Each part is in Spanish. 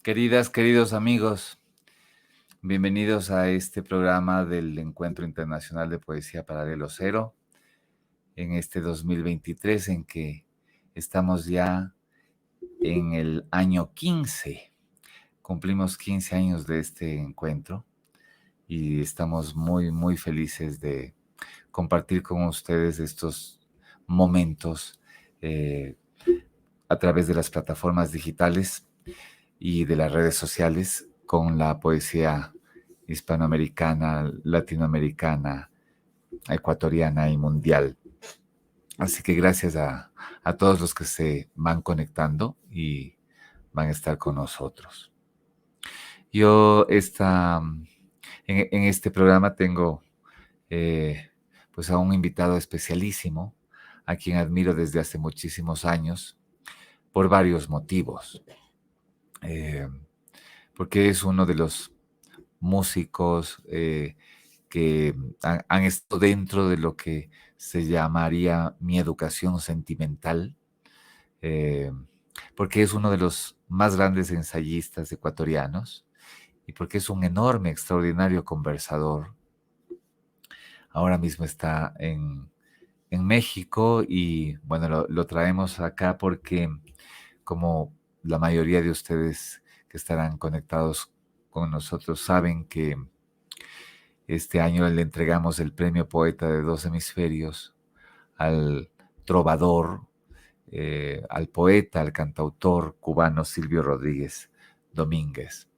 Queridas, queridos amigos, bienvenidos a este programa del Encuentro Internacional de Poesía Paralelo Cero en este 2023 en que estamos ya en el año 15. Cumplimos 15 años de este encuentro y estamos muy, muy felices de compartir con ustedes estos momentos eh, a través de las plataformas digitales y de las redes sociales con la poesía hispanoamericana, latinoamericana, ecuatoriana y mundial. Así que gracias a todos los que se van conectando y van a estar con nosotros. Yo en este programa tengo pues a un invitado especialísimo, a quien admiro desde hace muchísimos años, por varios motivos. Eh, porque es uno de los músicos que han estado dentro de lo que se llamaría mi educación sentimental, eh, porque es uno de los más grandes ensayistas ecuatorianos y porque es un enorme, extraordinario conversador. Ahora mismo está en México y bueno, lo traemos acá porque como la mayoría de ustedes que estarán conectados con nosotros saben que este año le entregamos el premio Poeta de dos Hemisferios al trovador, al poeta, al cantautor cubano Silvio Rodríguez Domínguez.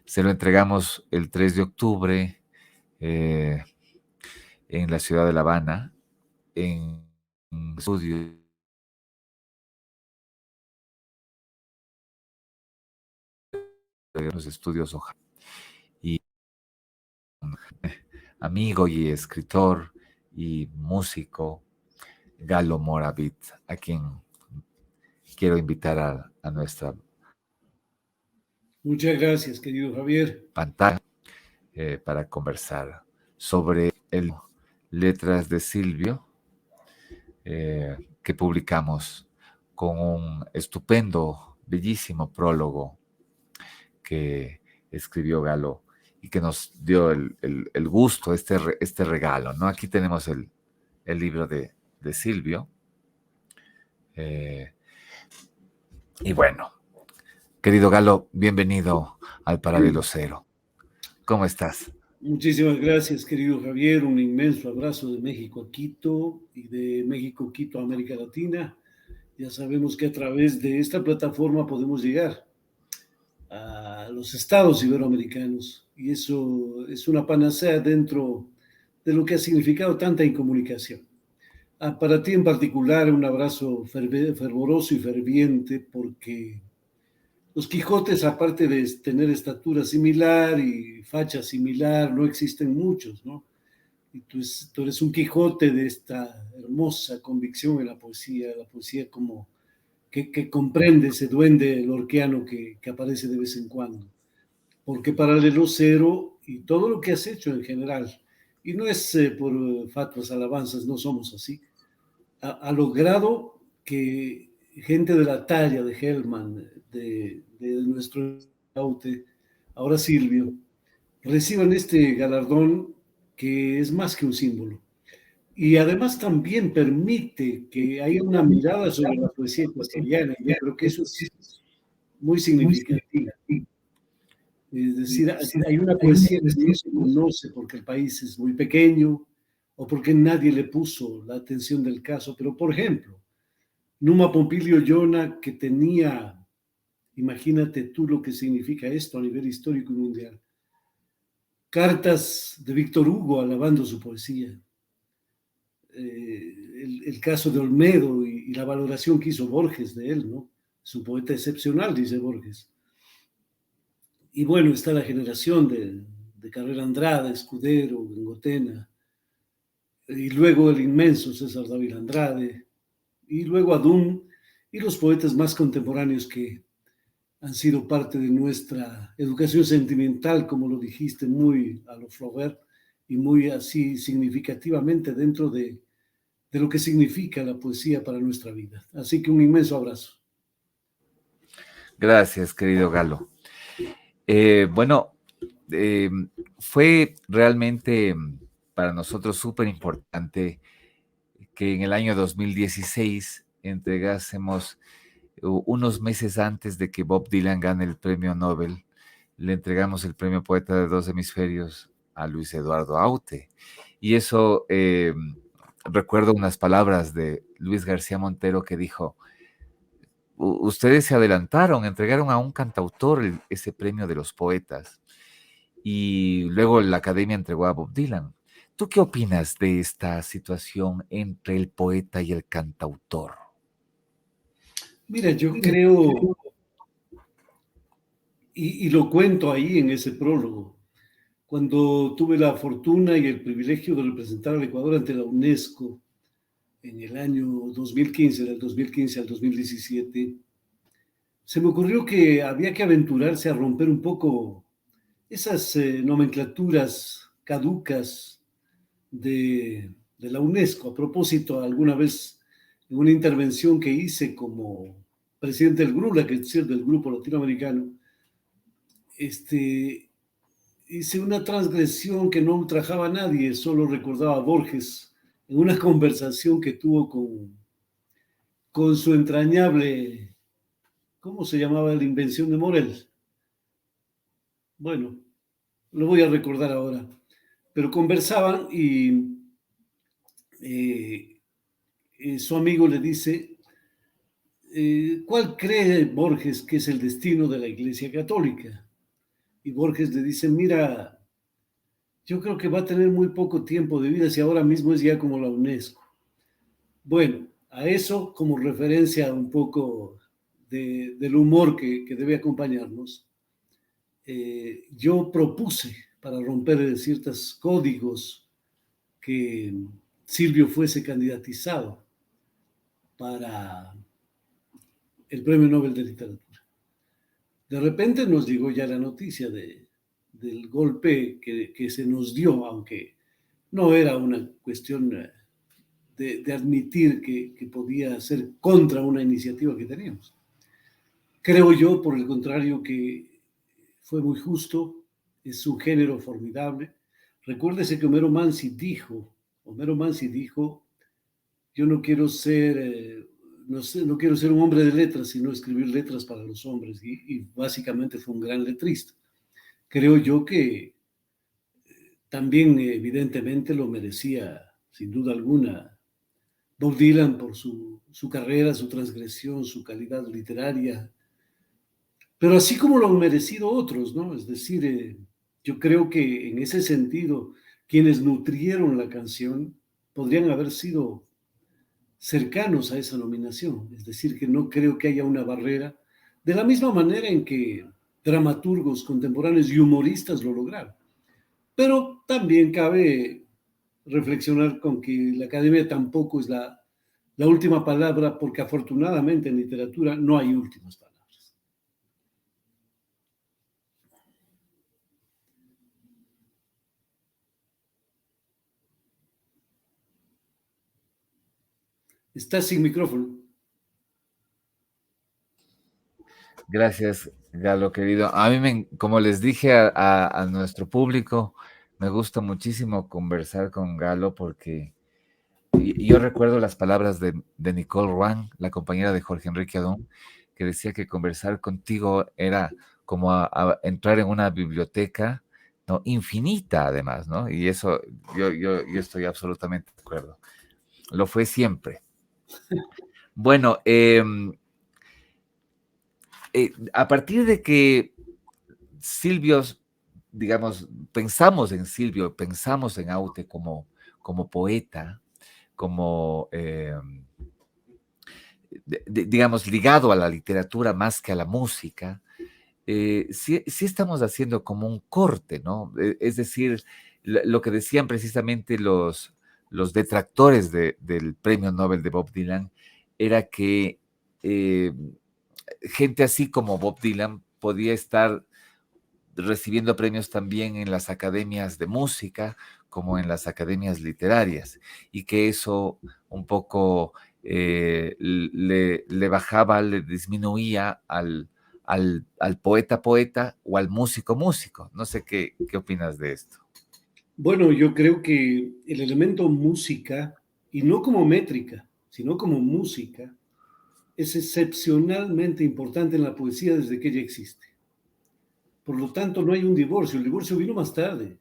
Se lo entregamos el 3 de octubre eh, en la ciudad de La Habana, en estudio de los estudios Ojalá. Y amigo y escritor y músico Galo Moravit, a quien quiero invitar a nuestra Muchas gracias, querido Javier. pantalla para conversar sobre el Letras de Silvio que publicamos con un estupendo, bellísimo prólogo que escribió Galo y que nos dio el gusto, este regalo, ¿no? Aquí tenemos el libro de Silvio. Y bueno, querido Galo, bienvenido al Paralelo Cero. ¿Cómo estás? Muchísimas gracias, querido Javier. Un inmenso abrazo de México a Quito y de México a Quito a América Latina. Ya sabemos que a través de esta plataforma podemos llegar a los estados iberoamericanos y eso es una panacea dentro de lo que ha significado tanta incomunicación. Para ti en particular, un abrazo fervoroso y ferviente porque los Quijotes, aparte de tener estatura similar y facha similar, no existen muchos, ¿no? Y tú eres un Quijote de esta hermosa convicción en la poesía como que comprende ese duende lorquiano que aparece de vez en cuando. Porque Paralelo Cero y todo lo que has hecho en general, y no es por fatuas alabanzas, no somos así, ha logrado que gente de la talla de Hellman, de nuestro aute, ahora Silvio, reciban este galardón que es más que un símbolo. Y además también permite que haya una mirada sobre la poesía ecuatoriana. Yo creo que eso es muy significativo. Es decir, hay una poesía que no se conoce porque el país es muy pequeño o porque nadie le puso la atención del caso. Pero, por ejemplo, Numa Pompilio Yona, que tenía, imagínate tú lo que significa esto a nivel histórico y mundial, cartas de Víctor Hugo alabando su poesía, el caso de Olmedo y la valoración que hizo Borges de él, ¿no? Es un poeta excepcional, dice Borges. Y bueno, está la generación de Carrera Andrade, Escudero, Gengotena, y luego el inmenso César David Andrade, y luego Adún, y los poetas más contemporáneos que han sido parte de nuestra educación sentimental, como lo dijiste, muy a lo Flaubert y muy así significativamente dentro de lo que significa la poesía para nuestra vida. Así que un inmenso abrazo. Gracias, querido Galo. Bueno, eh, fue realmente para nosotros súper importante que en el año 2016 entregásemos unos meses antes de que Bob Dylan gane el premio Nobel, le entregamos el premio Poeta de dos hemisferios a Luis Eduardo Aute. Y eso, recuerdo unas palabras de Luis García Montero que dijo, ustedes se adelantaron, entregaron a un cantautor ese premio de los poetas y luego la academia entregó a Bob Dylan. ¿Tú qué opinas de esta situación entre el poeta y el cantautor? Mira, yo creo, y lo cuento ahí en ese prólogo, cuando tuve la fortuna y el privilegio de representar al Ecuador ante la UNESCO en el año 2015, del 2015 al 2017, se me ocurrió que había que aventurarse a romper un poco esas nomenclaturas caducas de la UNESCO. A propósito, alguna vez en una intervención que hice como presidente del GRULA, que es decir, del Grupo Latinoamericano, hice una transgresión que no ultrajaba a nadie, solo recordaba a Borges en una conversación que tuvo con su entrañable, ¿cómo se llamaba la invención de Morel? Bueno, lo voy a recordar ahora. Pero conversaban y su amigo le dice, ¿cuál cree Borges que es el destino de la Iglesia Católica? Y Borges le dice, mira, yo creo que va a tener muy poco tiempo de vida si ahora mismo es ya como la UNESCO. Bueno, a eso como referencia un poco del humor que debe acompañarnos, yo propuse para romper ciertos códigos que Silvio fuese candidatizado para el Premio Nobel de Literatura. De repente nos llegó ya la noticia del golpe que se nos dio, aunque no era una cuestión de admitir que podía ser contra una iniciativa que teníamos. Creo yo, por el contrario, que fue muy justo, es un género formidable. Recuérdese que Homero Mansi dijo, yo no quiero ser, no sé, no quiero ser un hombre de letras, sino escribir letras para los hombres. Y básicamente fue un gran letrista. Creo yo que también evidentemente lo merecía, sin duda alguna, Bob Dylan por su carrera, su transgresión, su calidad literaria, pero así como lo han merecido otros, ¿no? Es decir, yo creo que en ese sentido, quienes nutrieron la canción podrían haber sido cercanos a esa nominación, es decir, que no creo que haya una barrera, de la misma manera en que dramaturgos contemporáneos y humoristas lo lograron. Pero también cabe reflexionar con que la academia tampoco es la última palabra, porque afortunadamente en literatura no hay últimas palabras. Está sin micrófono. Gracias, Galo, querido. A mí, como les dije a nuestro público, me gusta muchísimo conversar con Galo porque yo recuerdo las palabras de Nicole Ruan, la compañera de Jorge Enrique Adón, que decía que conversar contigo era como a entrar en una biblioteca, ¿no? Infinita, además, ¿no? Y eso yo estoy absolutamente de acuerdo. Lo fue siempre. Bueno, a partir de que Silvio, digamos, pensamos en Silvio, pensamos en Aute como poeta, como, digamos, ligado a la literatura más que a la música, sí estamos haciendo como un corte, ¿no? Es decir, lo que decían precisamente los detractores del premio Nobel de Bob Dylan era que eh, gente así como Bob Dylan podía estar recibiendo premios también en las academias de música como en las academias literarias y que eso un poco le bajaba, le disminuía al poeta poeta o al músico músico. No sé qué opinas de esto. Bueno, yo creo que el elemento música, y no como métrica, sino como música, es excepcionalmente importante en la poesía desde que ella existe. Por lo tanto, no hay un divorcio. El divorcio vino más tarde.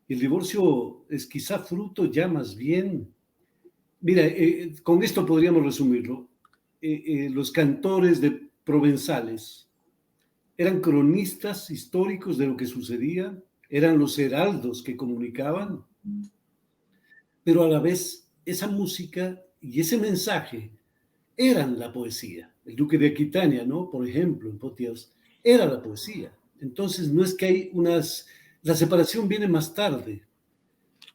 El divorcio es quizá fruto ya más bien. Mira, con esto podríamos resumirlo. Los cantores de provenzales eran cronistas históricos de lo que sucedía, eran los heraldos que comunicaban, pero a la vez esa música y ese mensaje eran la poesía. El duque de Aquitania, ¿no? Por ejemplo, en Potiers, era la poesía. Entonces, no es que hay unas... La separación viene más tarde,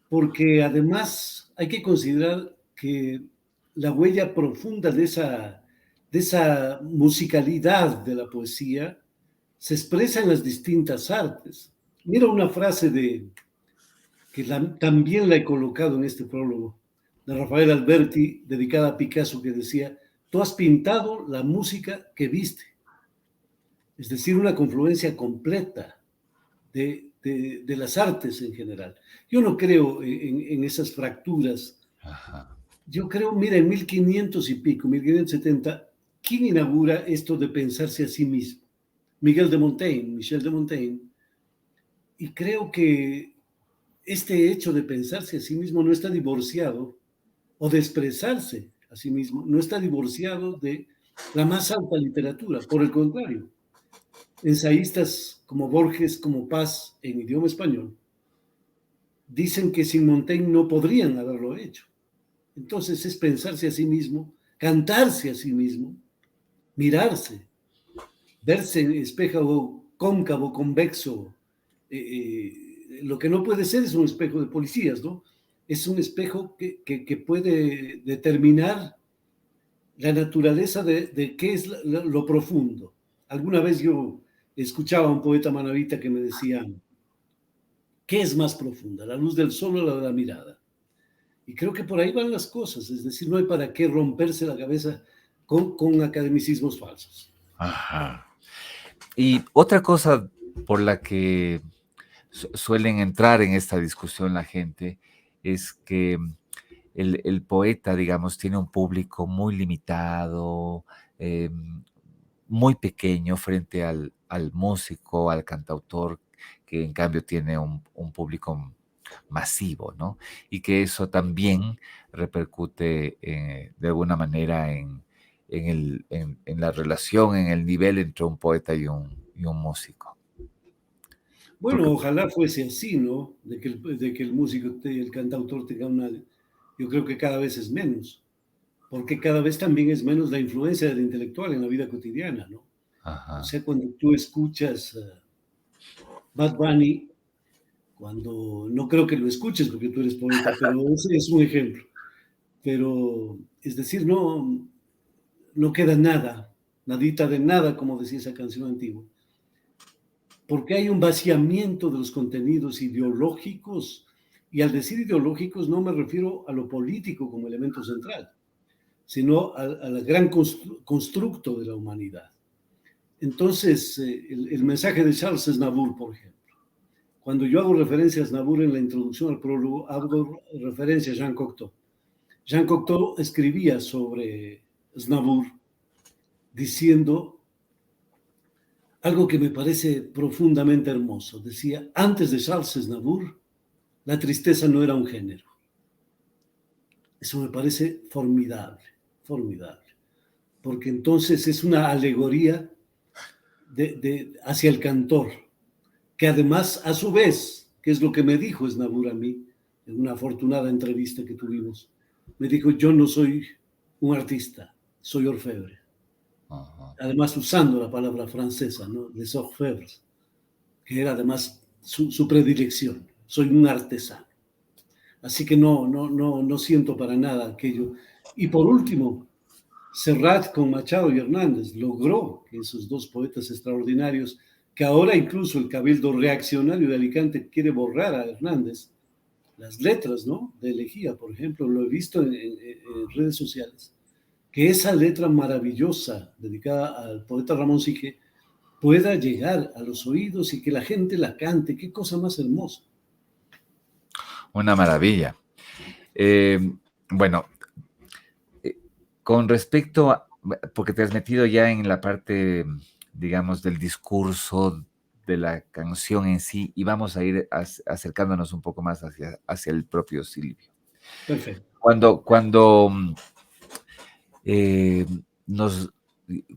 porque además hay que considerar que la huella profunda de esa musicalidad de la poesía se expresa en las distintas artes. Mira una frase también la he colocado en este prólogo, de Rafael Alberti, dedicada a Picasso, que decía: tú has pintado la música que viste, es decir, una confluencia completa de las artes en general. Yo no creo en esas fracturas. Ajá. Yo creo, mira, en 1500 y pico, 1570, ¿quién inaugura esto de pensarse a sí mismo? Miguel de Montaigne, Michel de Montaigne. Y creo que este hecho de pensarse a sí mismo no está divorciado, o de expresarse a sí mismo, no está divorciado de la más alta literatura. Por el contrario, ensayistas como Borges, como Paz, en idioma español, dicen que sin Montaigne no podrían haberlo hecho. Entonces es pensarse a sí mismo, cantarse a sí mismo, mirarse, verse en espejo cóncavo, convexo. Lo que no puede ser es un espejo de policías, ¿no? Es un espejo que puede determinar la naturaleza de qué es lo profundo. Alguna vez yo escuchaba a un poeta manabita que me decía: ¿qué es más profunda, la luz del sol o la de la mirada? Y creo que por ahí van las cosas, es decir, no hay para qué romperse la cabeza con academicismos falsos. Ajá. Y otra cosa por la que suelen entrar en esta discusión la gente es que el poeta, digamos, tiene un público muy limitado, muy pequeño frente al músico, al cantautor, que en cambio tiene un público masivo, ¿no? Y que eso también repercute de alguna manera en la relación, en el nivel entre un poeta y un músico. Porque, Bueno, ojalá fuese así, ¿no? De que el músico, el cantautor tenga una... Yo creo que cada vez es menos, porque cada vez también es menos la influencia del intelectual en la vida cotidiana, ¿no? O ajá, sea, cuando tú escuchas Bad Bunny, cuando no creo que lo escuches porque tú eres poeta, pero ese es un ejemplo. Pero, es decir, no queda nada, nadita de nada, como decía esa canción antigua, porque hay un vaciamiento de los contenidos ideológicos, y al decir ideológicos no me refiero a lo político como elemento central, sino al gran constructo de la humanidad. Entonces, el mensaje de Charles Aznavour, por ejemplo, cuando yo hago referencia a Aznavour en la introducción al prólogo, hago referencia a Jean Cocteau. Jean Cocteau escribía sobre Aznavour diciendo algo que me parece profundamente hermoso. Decía: antes de Charles Aznavour, la tristeza no era un género. Eso me parece formidable, formidable, porque entonces es una alegoría hacia el cantor, que además, a su vez, que es lo que me dijo Aznavour a mí, en una afortunada entrevista que tuvimos, me dijo: yo no soy un artista, soy orfebre. ajá. Además usando la palabra francesa, ¿no? Les orfèvres, que era además su predilección. Soy un artesano. Así que no siento para nada aquello. Y por último, Serrat con Machado y Hernández logró que esos dos poetas extraordinarios, que ahora incluso el cabildo reaccionario de Alicante quiere borrar a Hernández, las letras, ¿no? De Elegía, por ejemplo, lo he visto en redes sociales, que esa letra maravillosa dedicada al poeta Ramón Sige pueda llegar a los oídos y que la gente la cante. Qué cosa más hermosa. Una maravilla. Bueno, con respecto a, porque te has metido ya en la parte, digamos, del discurso de la canción en sí, y vamos a ir acercándonos un poco más hacia el propio Silvio. Perfecto. Cuando eh, nos,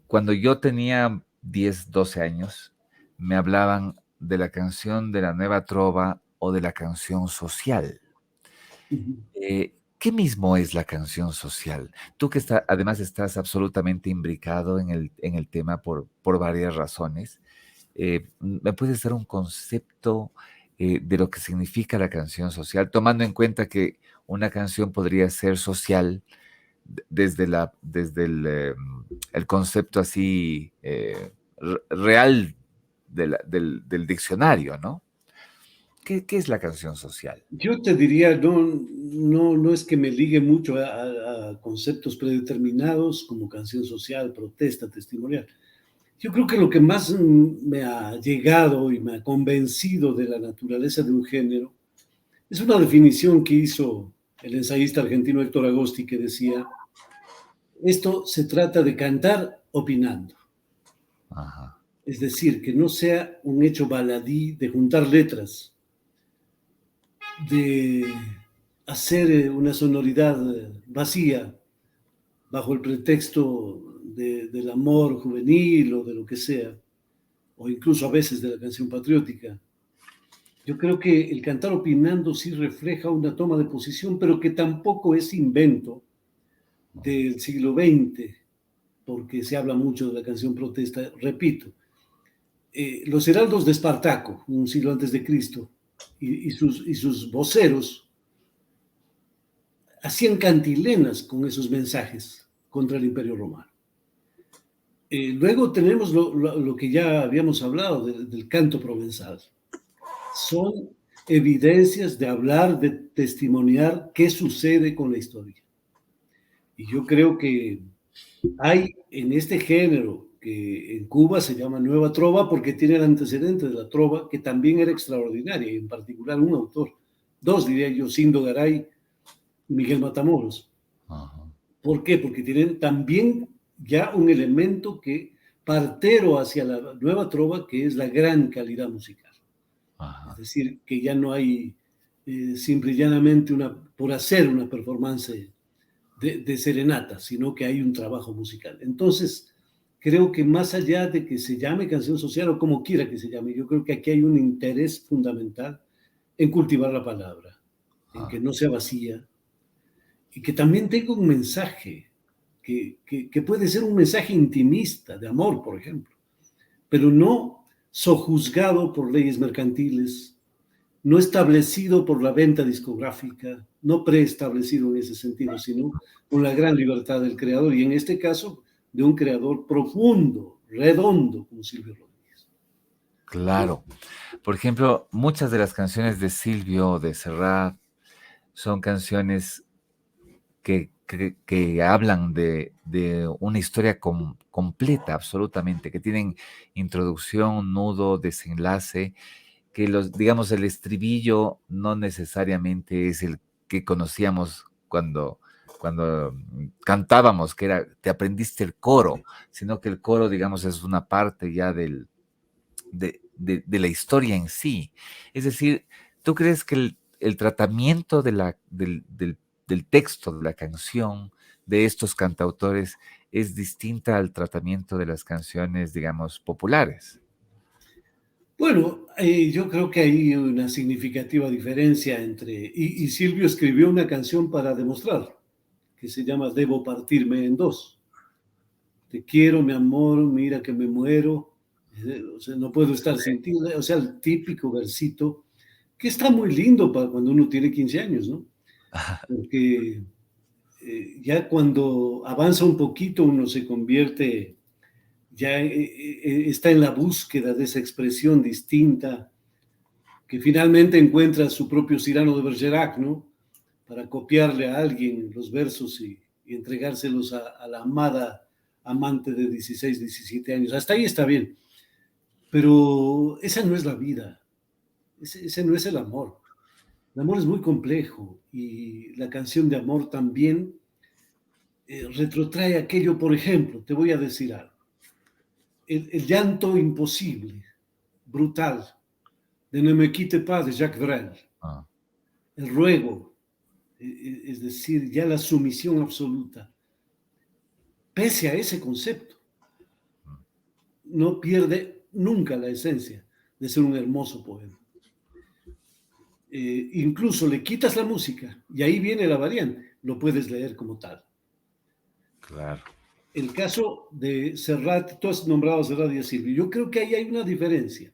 cuando yo tenía 10, 12 años, me hablaban de la canción de la nueva trova o de la canción social. ¿Qué mismo es la canción social? Tú que además estás absolutamente imbricado en el tema por varias razones, ¿me puedes dar un concepto de lo que significa la canción social, tomando en cuenta que una canción podría ser social desde el concepto así real del diccionario, ¿no? ¿Qué es la canción social? Yo te diría, no es que me ligue mucho a conceptos predeterminados como canción social, protesta, testimonial. Yo creo que lo que más me ha llegado y me ha convencido de la naturaleza de un género es una definición que hizo el ensayista argentino Héctor Agosti, que decía: esto se trata de cantar opinando. Ajá, Es decir, que no sea un hecho baladí de juntar letras, de hacer una sonoridad vacía bajo el pretexto del amor juvenil o de lo que sea, o incluso a veces de la canción patriótica. Yo creo que el cantar opinando sí refleja una toma de posición, pero que tampoco es invento del siglo XX, porque se habla mucho de la canción protesta. Repito, los heraldos de Espartaco, un siglo antes de Cristo, y sus voceros hacían cantilenas con esos mensajes contra el Imperio Romano. Luego tenemos lo que ya habíamos hablado del canto provenzal. Son evidencias de hablar, de testimoniar qué sucede con la historia. Y yo creo que hay en este género, que en Cuba se llama Nueva Trova porque tiene el antecedente de la trova, que también era extraordinaria, y en particular un autor, dos diría yo, Sindo Garay y Miguel Matamoros. ajá, ¿Por qué? Porque tienen también ya un elemento que partero hacia la nueva trova, que es la gran calidad musical. Es ajá. decir, que ya no hay simple y llanamente por hacer una performance de serenata, sino que hay un trabajo musical. Entonces, creo que más allá de que se llame canción social o como quiera que se llame, yo creo que aquí hay un interés fundamental en cultivar la palabra, en que Ah, no sea vacía y que también tenga un mensaje, que puede ser un mensaje intimista, de amor, por ejemplo, pero no sojuzgado por leyes mercantiles, no establecido por la venta discográfica, no preestablecido en ese sentido, sino con la gran libertad del creador, y en este caso de un creador profundo, redondo, como Silvio Rodríguez. claro. Por ejemplo, muchas de las canciones de Silvio, de Serrat, son canciones que hablan de una historia completa, absolutamente, que tienen introducción, nudo, desenlace, que digamos, el estribillo no necesariamente es el que conocíamos cuando cantábamos, que era, te aprendiste el coro, sino que el coro, digamos, es una parte ya de la historia en sí. Es decir, ¿tú crees que el tratamiento del texto de la canción de estos cantautores es distinta al tratamiento de las canciones, digamos, populares? Bueno, yo creo que hay una significativa diferencia y Silvio escribió una canción para demostrar, que se llama Debo partirme en dos. Te quiero, mi amor, mira que me muero, o sea, no puedo estar sin ti, o sea, el típico versito que está muy lindo para cuando uno tiene 15 años, ¿no? Porque ya cuando avanza un poquito uno se convierte, ya está en la búsqueda de esa expresión distinta, que finalmente encuentra su propio Cyrano de Bergerac, ¿no? Para copiarle a alguien los versos y entregárselos a la amada amante de 16, 17 años. Hasta ahí está bien. Pero esa no es la vida, ese no es el amor. El amor es muy complejo y la canción de amor también retrotrae aquello, por ejemplo, te voy a decir algo, el llanto imposible, brutal, de Ne me quitte pas de Jacques Brel, Ah, el ruego, es decir, ya la sumisión absoluta, pese a ese concepto, mm, no pierde nunca la esencia de ser un hermoso poema. Incluso le quitas la música y ahí viene la variante, lo puedes leer como tal. claro. El caso de Serrat, tú has nombrado a Serrat y a Silvio, yo creo que ahí hay una diferencia.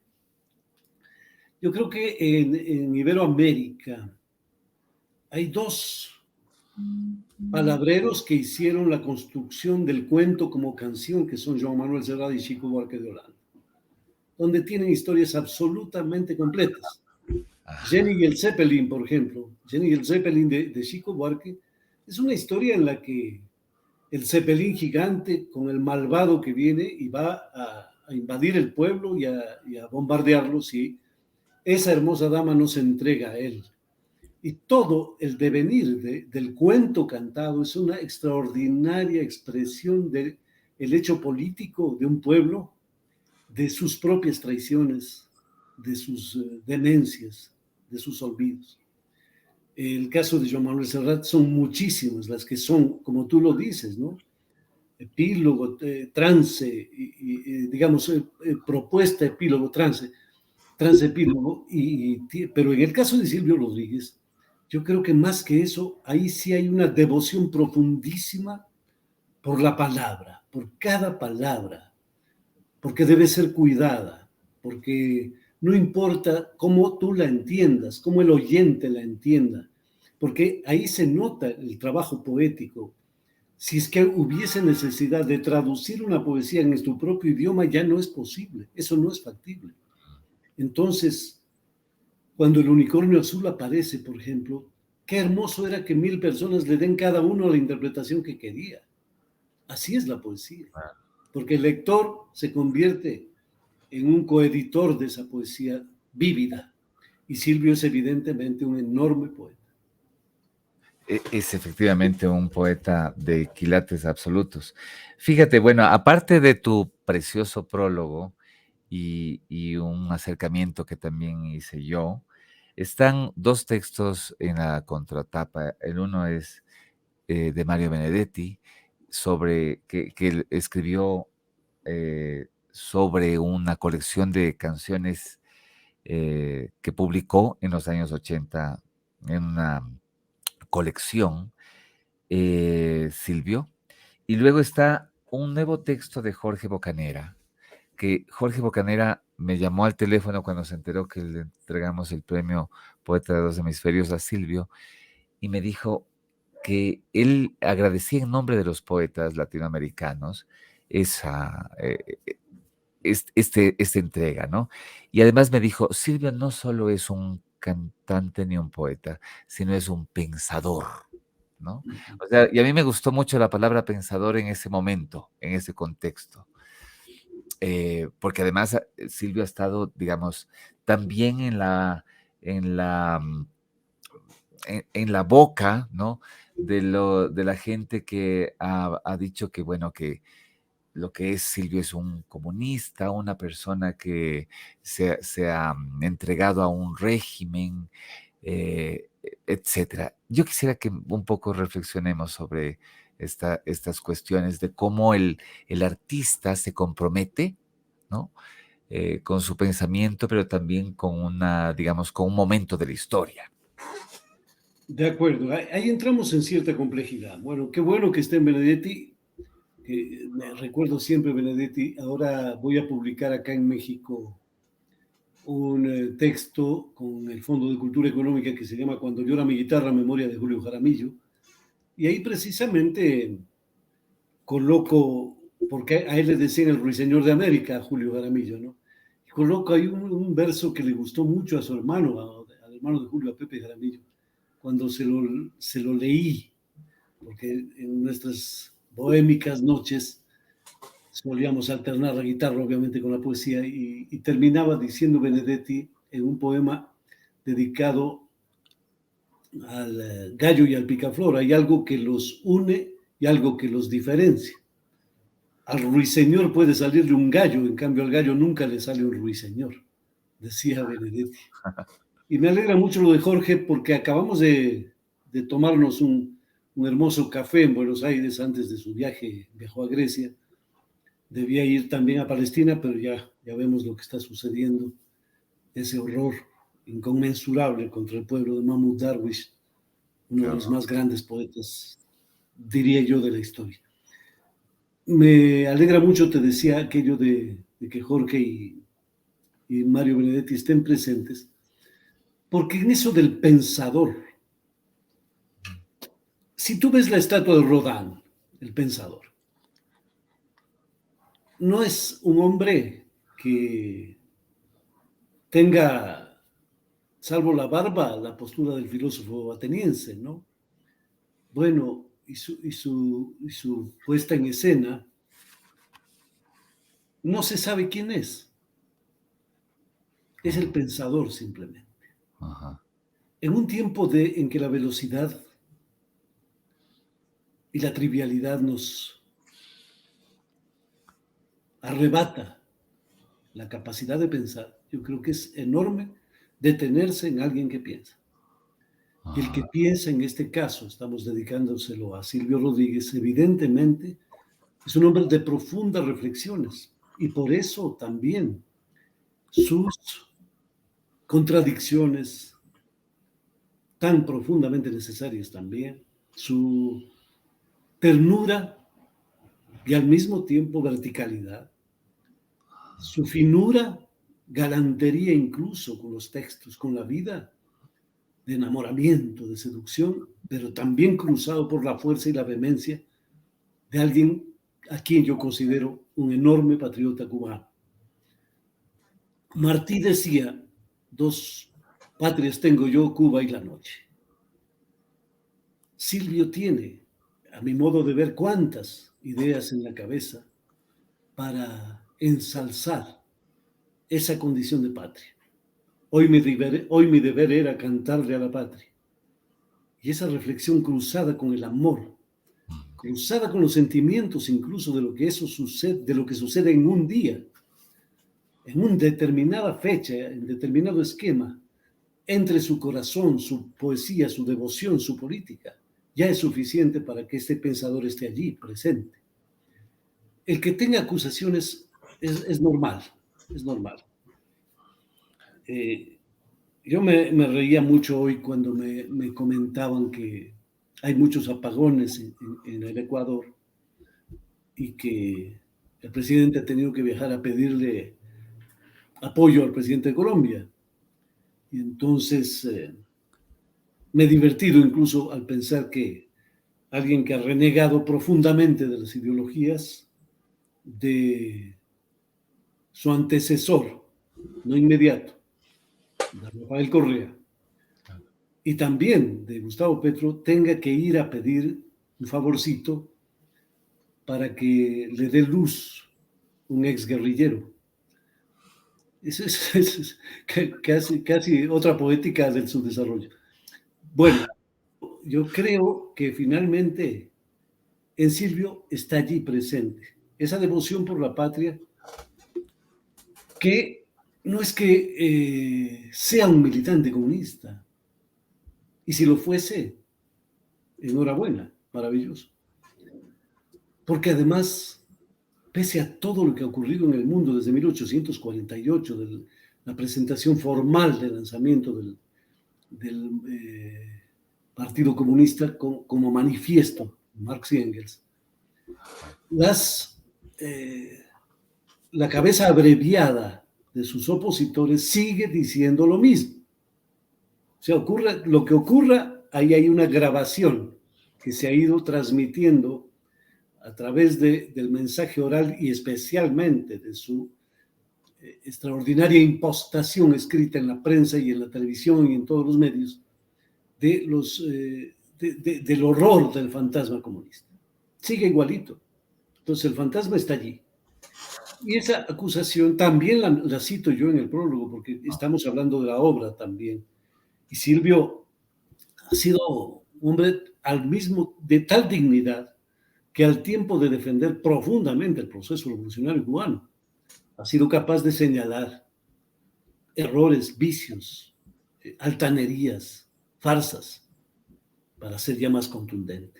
Yo creo que en Iberoamérica hay dos palabreros que hicieron la construcción del cuento como canción, que son Joan Manuel Serrat y Chico Buarque de Holanda, donde tienen historias absolutamente completas. Jenny y el Zeppelin, por ejemplo, Jenny y el Zeppelin de Chico Buarque, es una historia en la que el Zeppelin gigante con el malvado que viene y va a invadir el pueblo y a bombardearlo si esa hermosa dama no se entrega a él. Y todo el devenir del cuento cantado es una extraordinaria expresión del hecho político de un pueblo, de sus propias traiciones, de sus demencias, de sus olvidos. El caso de Joan Manuel Serrat son muchísimas las que son, como tú lo dices, ¿no? Epílogo, trance, digamos, propuesta, epílogo, trance, trance, epílogo, pero en el caso de Silvio Rodríguez, yo creo que más que eso, ahí sí hay una devoción profundísima por la palabra, por cada palabra, porque debe ser cuidada, porque no importa cómo tú la entiendas, cómo el oyente la entienda, porque ahí se nota el trabajo poético. Si es que hubiese necesidad de traducir una poesía en tu propio idioma, ya no es posible, eso no es factible. Entonces, cuando el unicornio azul aparece, por ejemplo, qué hermoso era que 1000 personas le den cada uno la interpretación que quería. Así es la poesía, porque el lector se convierte en un coeditor de esa poesía vívida. Y Silvio es evidentemente un enorme poeta. Es efectivamente un poeta de quilates absolutos. Fíjate, bueno, aparte de tu precioso prólogo y un acercamiento que también hice yo, están dos textos en la contratapa. El uno es de Mario Benedetti, que él escribió sobre una colección de canciones que publicó en los años 80 en una colección, Silvio. Y luego está un nuevo texto de Jorge Bocanera, que Jorge Bocanera me llamó al teléfono cuando se enteró que le entregamos el premio Poeta de dos Hemisferios a Silvio y me dijo que él agradecía en nombre de los poetas latinoamericanos esa, esta entrega, ¿no? Y además me dijo, Silvio no solo es un cantante ni un poeta, sino es un pensador, ¿no? O sea, y a mí me gustó mucho la palabra pensador en ese momento, en ese contexto, porque además Silvio ha estado, digamos, también en la, en la boca, ¿no? De la gente que ha dicho que, bueno, que lo que es Silvio es un comunista, una persona que se ha entregado a un régimen, etcétera. Yo quisiera que un poco reflexionemos sobre estas cuestiones de cómo el artista se compromete, ¿no? Con su pensamiento, pero también con una, digamos, con un momento de la historia. De acuerdo, ahí entramos en cierta complejidad. Bueno, qué bueno que esté en Benedetti, que me recuerdo siempre Benedetti. Ahora voy a publicar acá en México un texto con el Fondo de Cultura Económica que se llama Cuando llora mi guitarra, memoria de Julio Jaramillo. Y ahí precisamente coloco, porque a él le decían el ruiseñor de América, a Julio Jaramillo, ¿no? Y coloco ahí un verso que le gustó mucho a su hermano, al hermano de Julio, a Pepe Jaramillo, cuando se lo leí, porque en nuestras bohémicas noches solíamos alternar la guitarra, obviamente, con la poesía, y terminaba diciendo Benedetti en un poema dedicado al gallo y al picaflor: hay algo que los une y algo que los diferencia. Al ruiseñor puede salirle un gallo, en cambio al gallo nunca le sale un ruiseñor, decía Benedetti. Y me alegra mucho lo de Jorge, porque acabamos de tomarnos un hermoso café en Buenos Aires antes de su viaje. Viajó a Grecia, debía ir también a Palestina, pero ya vemos lo que está sucediendo, ese horror inconmensurable contra el pueblo de Mahmoud Darwish, uno de los más grandes poetas, diría yo, de la historia. Me alegra mucho, te decía, aquello de que Jorge y Mario Benedetti estén presentes, porque en eso del pensador, si tú ves la estatua de Rodin, el pensador, no es un hombre que tenga, salvo la barba, la postura del filósofo ateniense, ¿no? Bueno, y su puesta en escena, no se sabe quién es el pensador simplemente. Ajá. En un tiempo en que la velocidad y la trivialidad nos arrebata la capacidad de pensar, yo creo que es enorme detenerse en alguien que piensa. Y el que piensa, en este caso, estamos dedicándoselo a Silvio Rodríguez, evidentemente es un hombre de profundas reflexiones, y por eso también sus contradicciones tan profundamente necesarias también, su ternura y al mismo tiempo verticalidad, su finura, galantería incluso con los textos, con la vida, de enamoramiento, de seducción, pero también cruzado por la fuerza y la vehemencia de alguien a quien yo considero un enorme patriota cubano. Martí decía: dos patrias tengo yo, Cuba y la noche. Silvio tiene, a mi modo de ver, cuantas ideas en la cabeza para ensalzar esa condición de patria. Hoy mi deber era cantarle a la patria. Y esa reflexión cruzada con el amor, cruzada con los sentimientos incluso de lo que eso sucede, de lo que sucede en un día, en una determinada fecha, en determinado esquema, entre su corazón, su poesía, su devoción, su política, ya es suficiente para que este pensador esté allí presente. El que tenga acusaciones es normal, es normal. Yo me reía mucho hoy cuando me comentaban que hay muchos apagones en el Ecuador y que el presidente ha tenido que viajar a pedirle apoyo al presidente de Colombia. Y entonces me he divertido incluso al pensar que alguien que ha renegado profundamente de las ideologías de su antecesor, no inmediato, de Rafael Correa, y también de Gustavo Petro, tenga que ir a pedir un favorcito para que le dé luz un exguerrillero. Eso es casi otra poética del subdesarrollo. Bueno, yo creo que finalmente en Silvio está allí presente esa devoción por la patria, que no es que sea un militante comunista, y si lo fuese, enhorabuena, maravilloso. Porque además, pese a todo lo que ha ocurrido en el mundo desde 1848, de la presentación formal del lanzamiento del Partido Comunista como manifiesto, Marx y Engels, la cabeza abreviada de sus opositores sigue diciendo lo mismo. O sea, lo que ocurra, ahí hay una grabación que se ha ido transmitiendo a través del mensaje oral y especialmente de su extraordinaria impostación escrita en la prensa y en la televisión y en todos los medios, del horror del fantasma comunista. Sigue igualito. Entonces el fantasma está allí. Y esa acusación también la cito yo en el prólogo, porque estamos hablando de la obra también. Y Silvio ha sido un hombre al mismo, de tal dignidad, que al tiempo de defender profundamente el proceso revolucionario cubano, ha sido capaz de señalar errores, vicios, altanerías, farsas, para ser ya más contundente.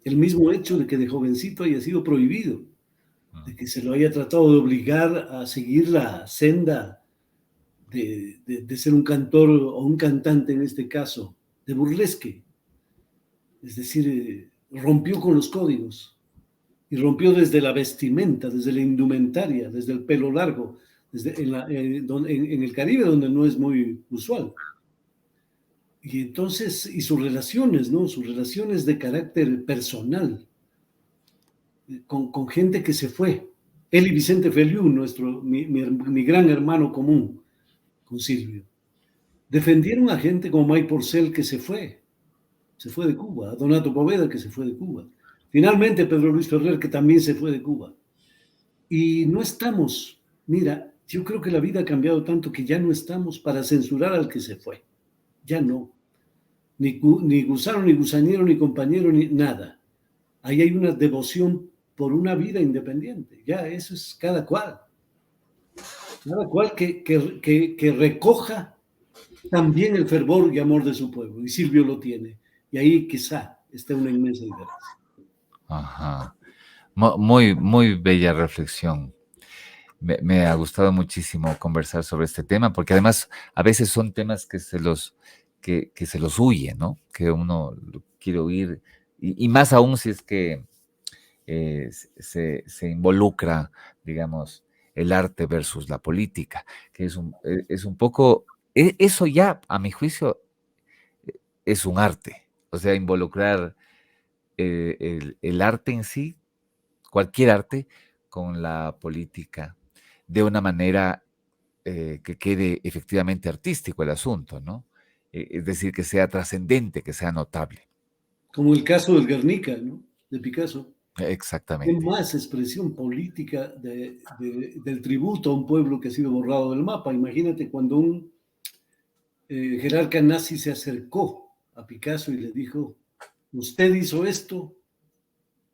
El mismo hecho de que de jovencito haya sido prohibido, de que se lo haya tratado de obligar a seguir la senda de ser un cantor o un cantante en este caso, de burlesque, es decir, rompió con los códigos y rompió desde la vestimenta, desde la indumentaria, desde el pelo largo, desde en el Caribe donde no es muy usual. Y entonces, y sus relaciones, ¿no? Sus relaciones de carácter personal, con gente que se fue. Él y Vicente Feliú, mi gran hermano común, con Silvio. Defendieron a gente como Mike Porcel, que se fue de Cuba, a Donato Poveda, que se fue de Cuba. Finalmente, Pedro Luis Ferrer, que también se fue de Cuba. Y no estamos, mira, yo creo que la vida ha cambiado tanto que ya no estamos para censurar al que se fue. Ya no. Ni gusano, ni gusanero, ni compañero, ni nada. Ahí hay una devoción por una vida independiente. Ya eso es cada cual. Cada cual que recoja también el fervor y amor de su pueblo. Y Silvio lo tiene. Y ahí quizá esté una inmensa diferencia. Ajá. Muy, muy bella reflexión. Me ha gustado muchísimo conversar sobre este tema, porque además a veces son temas que se los huye, ¿no? Que uno quiere oír, y más aún si es que se involucra, digamos, el arte versus la política, que es un poco, eso ya, a mi juicio, es un arte. O sea, involucrar el arte en sí, cualquier arte, con la política, de una manera que quede efectivamente artístico el asunto, ¿no? Es decir, que sea trascendente, que sea notable. Como el caso del Guernica, ¿no? De Picasso. ¿Qué Exactamente. más expresión política del tributo a un pueblo que ha sido borrado del mapa? Imagínate cuando un jerarca nazi se acercó a Picasso y le dijo, ¿usted hizo esto?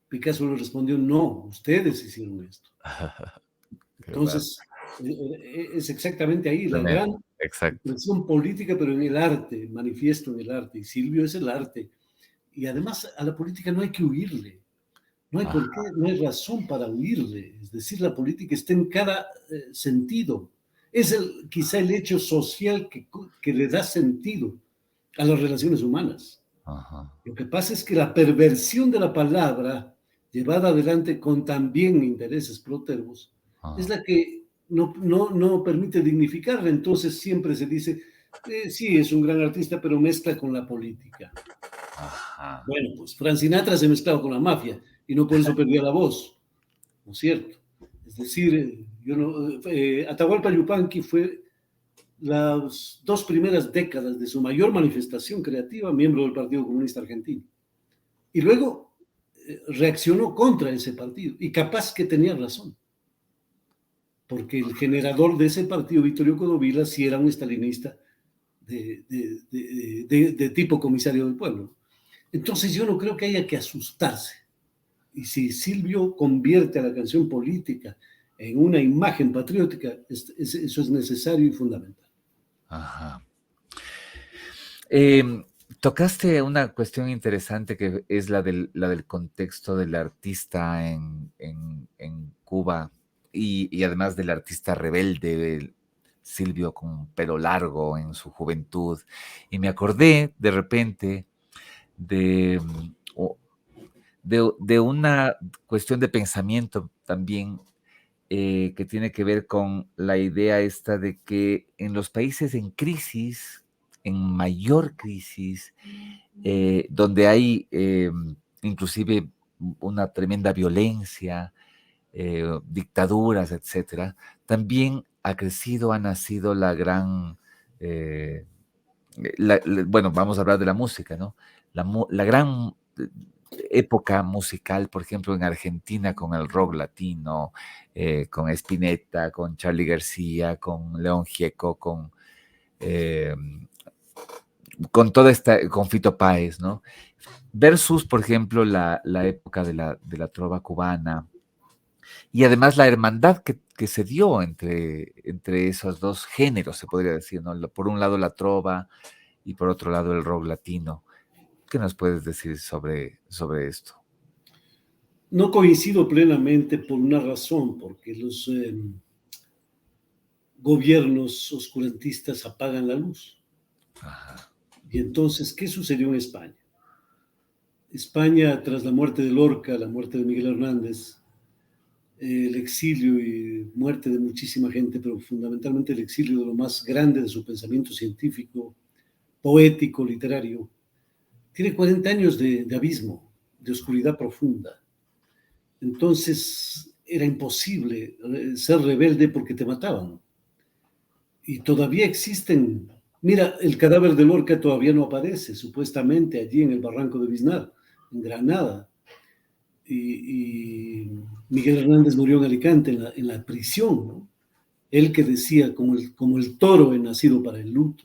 Picasso le respondió, no, ustedes hicieron esto. Qué bárbaro. Entonces, es exactamente ahí la gran Exacto. expresión política, pero en el arte, manifiesto en el arte. Y Silvio es el arte. Y además a la política no hay que huirle. No hay por qué, Ajá, no hay razón para huirle. Es decir, la política está en cada sentido. Es quizá el hecho social que le da sentido a las relaciones humanas. ajá, Lo que pasa es que la perversión de la palabra, llevada adelante con también intereses próterbos, es ajá, la que no permite dignificarla. Entonces siempre se dice, sí, es un gran artista, pero mezcla con la política. ajá. Bueno, pues Frank Sinatra se mezclaba con la mafia y no por eso perdía la voz, ¿no es cierto? Es decir, Atahualpa Yupanqui fue las 2 primeras décadas de su mayor manifestación creativa miembro del Partido Comunista Argentino. Y luego reaccionó contra ese partido y capaz que tenía razón, porque el generador de ese partido, Vittorio Codovilla, sí era un estalinista de tipo comisario del pueblo. Entonces yo no creo que haya que asustarse. Y si Silvio convierte a la canción política en una imagen patriótica, eso es necesario y fundamental. Ajá. Em, Tocaste una cuestión interesante que es la del contexto del artista en Cuba y además del artista rebelde, Silvio con pelo largo en su juventud. Y me acordé de repente de, de una cuestión de pensamiento también que tiene que ver con la idea esta de que en los países en crisis, en mayor crisis, donde hay inclusive una tremenda violencia, dictaduras, etcétera, también ha crecido, ha nacido la gran, bueno, vamos a hablar de la música, ¿no? La gran época musical, por ejemplo, en Argentina con el rock latino, con Spinetta, con Charly García, con León Gieco, eh, con toda esta, con Fito Páez, ¿no? Versus, por ejemplo, la época de la trova cubana, y además la hermandad que se dio entre esos dos géneros, se podría decir, ¿no? Por un lado la trova y por otro lado el rock latino. ¿Qué nos puedes decir sobre esto? No coincido plenamente por una razón, porque los gobiernos oscurantistas apagan la luz. Ajá. Y entonces, ¿qué sucedió en España? España, tras la muerte de Lorca, la muerte de Miguel Hernández, el exilio y muerte de muchísima gente, pero fundamentalmente el exilio de lo más grande de su pensamiento científico, poético, literario, tiene 40 años de abismo, de oscuridad profunda. Entonces era imposible ser rebelde porque te mataban. Y todavía existen. Mira, el cadáver de Lorca todavía no aparece, supuestamente allí en el barranco de Biznar, en Granada. Y Miguel Hernández murió en Alicante, en la prisión, ¿no? Él que decía, como el toro he nacido para el luto.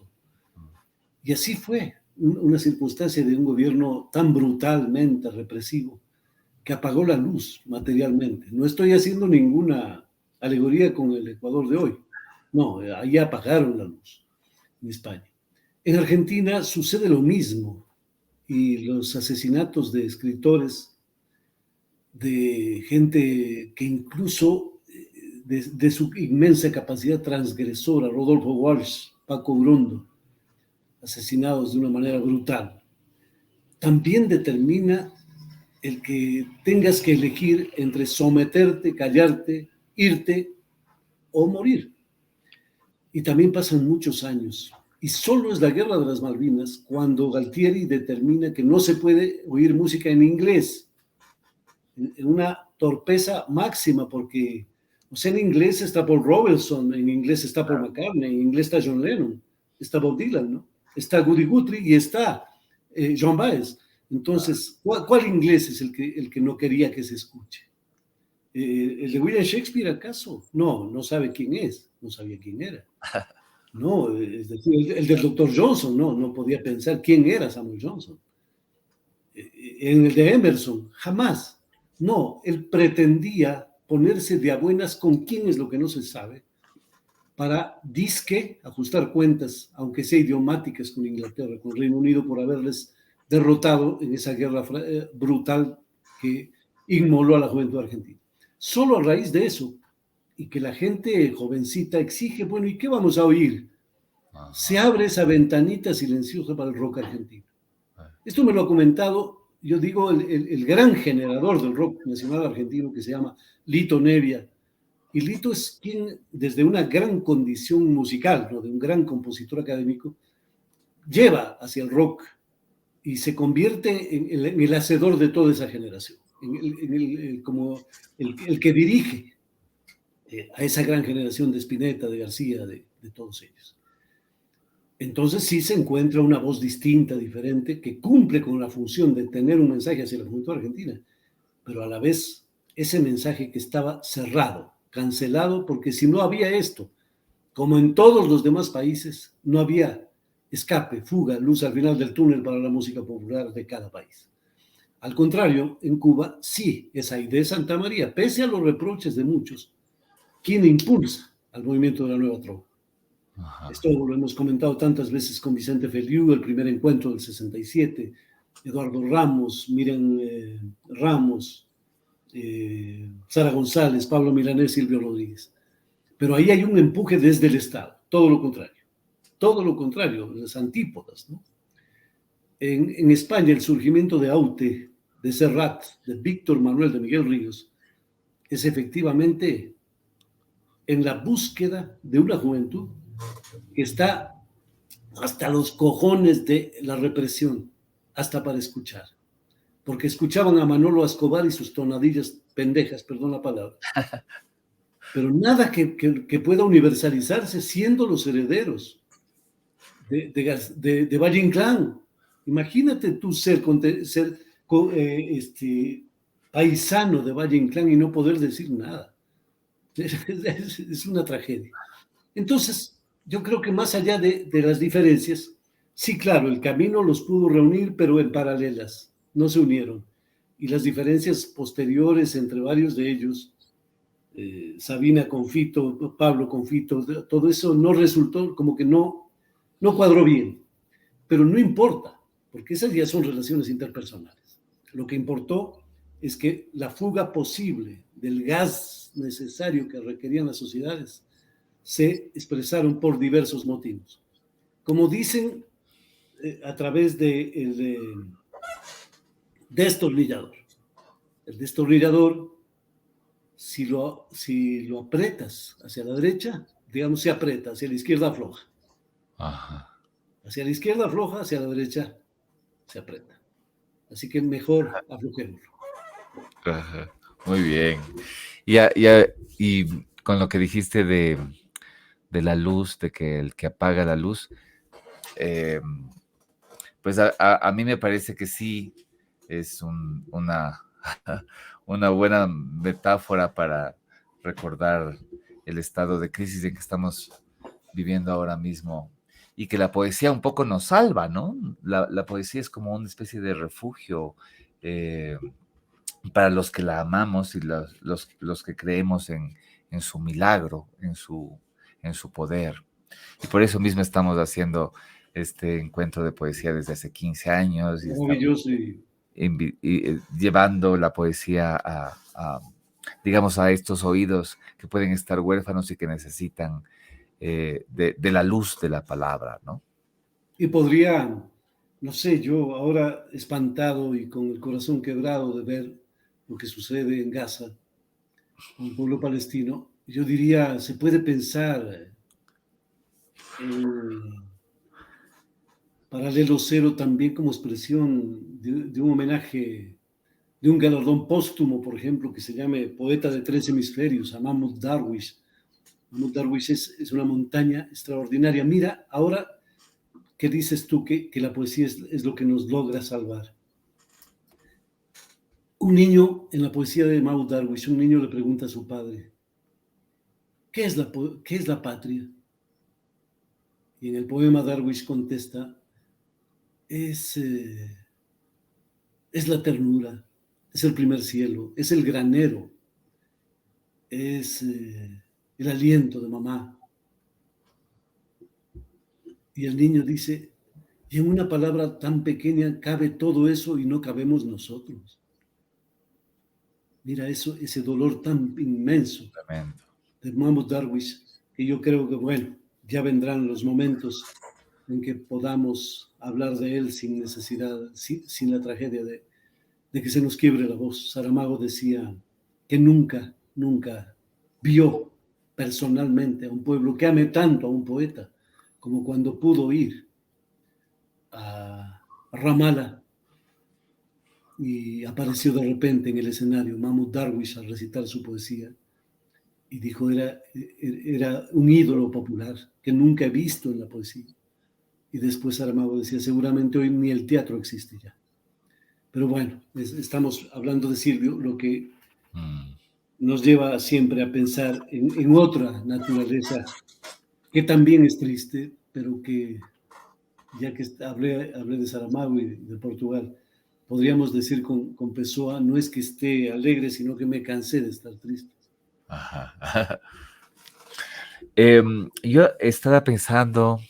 Y así fue, una circunstancia de un gobierno tan brutalmente represivo que apagó la luz materialmente. No estoy haciendo ninguna alegoría con el Ecuador de hoy. No, ahí apagaron la luz en España. En Argentina sucede lo mismo y los asesinatos de escritores, de gente que incluso de su inmensa capacidad transgresora, Rodolfo Walsh, Paco Urondo, asesinados de una manera brutal, también determina el que tengas que elegir entre someterte, callarte, irte o morir. Y también pasan muchos años. Y solo es la Guerra de las Malvinas cuando Galtieri determina que no se puede oír música en inglés, en una torpeza máxima, porque o sea, en inglés está Paul Robeson, en inglés está Paul McCartney, en inglés está John Lennon, está Bob Dylan, ¿no? Está Woody Guthrie y está John Baez. Entonces, ¿cuál inglés es el que no quería que se escuche? ¿El de William Shakespeare acaso? No, no sabe quién es, no sabía quién era. No, es decir, el del Dr. Johnson, no podía pensar quién era Samuel Johnson. En el de Emerson, jamás. No, él pretendía ponerse de a buenas con quién es lo que no se sabe, para disque ajustar cuentas, aunque sea idiomáticas, con Inglaterra, con Reino Unido, por haberles derrotado en esa guerra brutal que inmoló a la juventud argentina. Solo a raíz de eso, y que la gente jovencita exige, bueno, ¿y qué vamos a oír? Se abre esa ventanita silenciosa para el rock argentino. Esto me lo ha comentado, yo digo, el gran generador del rock nacional argentino, que se llama Lito Nevia. Y Lito es quien, desde una gran condición musical, ¿no?, de un gran compositor académico, lleva hacia el rock y se convierte en el hacedor de toda esa generación, como el que dirige a esa gran generación de Spinetta, de García, de todos ellos. Entonces sí se encuentra una voz distinta, diferente, que cumple con la función de tener un mensaje hacia la juventud argentina, pero a la vez ese mensaje que estaba cerrado, cancelado, porque si no había esto, como en todos los demás países, no había escape, fuga, luz al final del túnel para la música popular de cada país. Al contrario, en Cuba sí es Aide Santa María, pese a los reproches de muchos, quien impulsa al movimiento de la nueva trova. Esto lo hemos comentado tantas veces con Vicente Feliu, el primer encuentro del 67, Eduardo Ramos, Miriam Ramos, Sara González, Pablo Milanés, Silvio Rodríguez. Pero ahí hay un empuje desde el Estado, todo lo contrario, las antípodas, ¿no? En España, el surgimiento de Aute, de Serrat, de Víctor Manuel, de Miguel Ríos, es efectivamente en la búsqueda de una juventud que está hasta los cojones de la represión, hasta para escuchar. Porque escuchaban a Manolo Escobar y sus tonadillas pendejas, perdón la palabra. Pero nada que pueda universalizarse siendo los herederos de Valle Inclán. Imagínate tú ser paisano de Valle Inclán y no poder decir nada. Es una tragedia. Entonces, yo creo que más allá de las diferencias, sí, claro, el camino los pudo reunir, pero en paralelas, no se unieron. Y las diferencias posteriores entre varios de ellos, Sabina con Fito, Pablo con Fito, todo eso no resultó, como que no cuadró bien. Pero no importa, porque esas ya son relaciones interpersonales. Lo que importó es que la fuga posible del gas necesario que requerían las sociedades se expresaron por diversos motivos. Como dicen, a través del destornillador. El destornillador, si lo aprietas hacia la derecha, digamos, se aprieta, hacia la izquierda afloja. Ajá. Hacia la izquierda afloja, hacia la derecha se aprieta. Así que mejor aflojémoslo. Ajá. Muy bien. Y con lo que dijiste de la luz, de que el que apaga la luz, eh, pues a mí me parece que sí es una buena metáfora para recordar el estado de crisis en que estamos viviendo ahora mismo y que la poesía un poco nos salva, ¿no? La poesía es como una especie de refugio eh, para los que la amamos y los que creemos en su milagro, en su poder. Y por eso mismo estamos haciendo este encuentro de poesía desde hace 15 años y estamos Maravilloso. llevando la poesía digamos, a estos oídos que pueden estar huérfanos y que necesitan de la luz de la palabra, ¿no? Y podría, no sé, yo ahora espantado y con el corazón quebrado de ver lo que sucede en Gaza, con el pueblo palestino, yo diría, se puede pensar en Paralelo Cero también como expresión de un homenaje, de un galardón póstumo, por ejemplo, que se llame Poeta de Tres Hemisferios, a Mahmoud Darwish. Mahmoud Darwish es una montaña extraordinaria. Mira, ahora, ¿qué dices tú que la poesía es lo que nos logra salvar? Un niño, en la poesía de Mahmoud Darwish, un niño le pregunta a su padre, ¿qué es la patria? Y en el poema Darwish contesta, es, eh, es la ternura, es el primer cielo, es el granero, es el aliento de mamá. Y el niño dice, y en una palabra tan pequeña cabe todo eso y no cabemos nosotros. Mira eso, ese dolor tan inmenso Tremendo. de Mahmoud Darwish, que yo creo que, bueno, ya vendrán los momentos en que podamos hablar de él sin necesidad, sin la tragedia de que se nos quiebre la voz. Saramago decía que nunca vio personalmente a un pueblo que ame tanto a un poeta como cuando pudo ir a Ramallah y apareció de repente en el escenario Mahmoud Darwish a recitar su poesía y dijo era un ídolo popular que nunca he visto en la poesía. Y después Saramago decía, seguramente hoy ni el teatro existe ya. Pero bueno, estamos hablando de Silvio, lo que nos lleva siempre a pensar en otra naturaleza que también es triste, pero que, ya que hablé de Saramago y de Portugal, podríamos decir con Pessoa, no es que esté alegre, sino que me cansé de estar triste. Ajá. Yo estaba pensando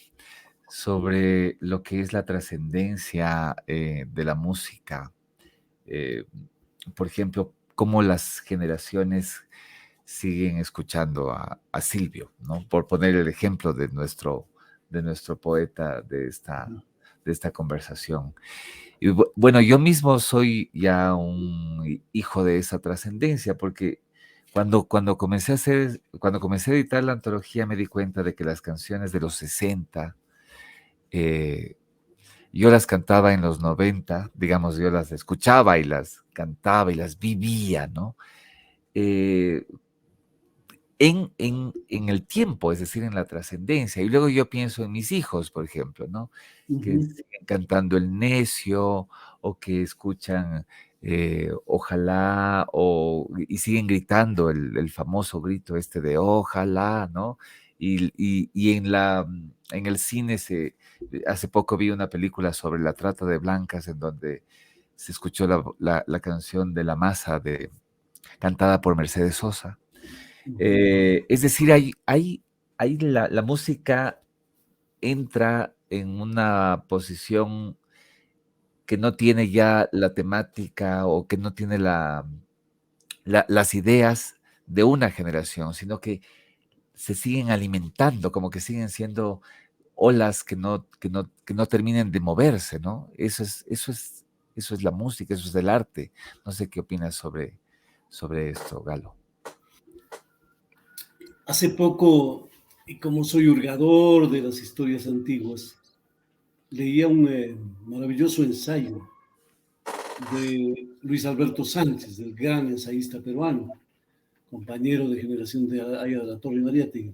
sobre lo que es la trascendencia de la música. Eh, por ejemplo, cómo las generaciones siguen escuchando a Silvio, ¿no? Por poner el ejemplo de nuestro poeta de esta conversación. Y bueno, yo mismo soy ya un hijo de esa trascendencia, porque cuando comencé a editar la antología me di cuenta de que las canciones de los 60 eh, yo las cantaba en los 90, digamos, yo las escuchaba y las cantaba y las vivía, ¿no? Eh, en el tiempo, es decir, en la trascendencia. Y luego yo pienso en mis hijos, por ejemplo, ¿no? Que Uh-huh. siguen cantando El Necio o que escuchan ojalá, y siguen gritando el famoso grito este de ojalá, ¿no? Y en el cine hace poco vi una película sobre la trata de blancas en donde se escuchó la canción de La Masa cantada por Mercedes Sosa. Es decir, hay la música entra en una posición que no tiene ya la temática o que no tiene las ideas de una generación, sino que se siguen alimentando, como que siguen siendo olas que no terminen de moverse, ¿no? Eso es la música, eso es el arte. No sé qué opinas sobre esto, Galo. Hace poco, y como soy hurgador de las historias antiguas, leía un maravilloso ensayo de Luis Alberto Sánchez, del gran ensayista peruano, compañero de generación de Aya de la Torre y Mariátegui.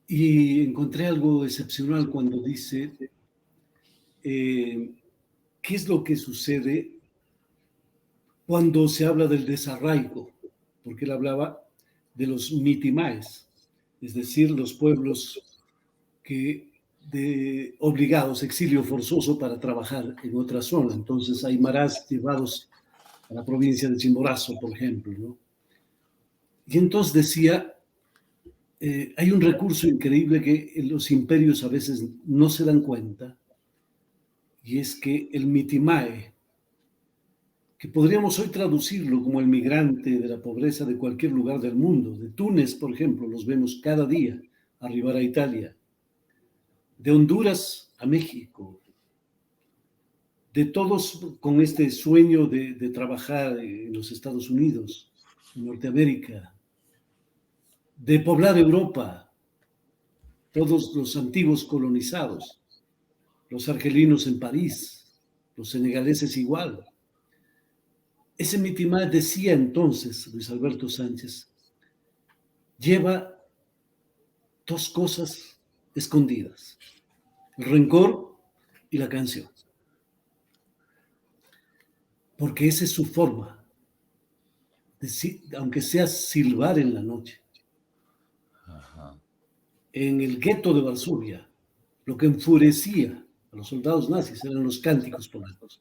Y encontré algo excepcional cuando dice, ¿qué es lo que sucede cuando se habla del desarraigo? Porque él hablaba de los mitimaes, es decir, los pueblos que obligados, exilio forzoso para trabajar en otra zona. Entonces, aymarás llevados a la provincia de Chimborazo, por ejemplo, ¿no? Y entonces decía, hay un recurso increíble que los imperios a veces no se dan cuenta, y es que el mitimae, que podríamos hoy traducirlo como el migrante de la pobreza de cualquier lugar del mundo, de Túnez, por ejemplo, los vemos cada día arribar a Italia, de Honduras a México, de todos con este sueño de trabajar en los Estados Unidos, en Norteamérica, de poblar Europa, todos los antiguos colonizados, los argelinos en París, los senegaleses igual. Ese Mitimá decía entonces, Luis Alberto Sánchez, lleva dos cosas escondidas, el rencor y la canción, porque esa es su forma, aunque sea silbar en la noche. Ajá. En el gueto de Varsovia, lo que enfurecía a los soldados nazis eran los cánticos polacos.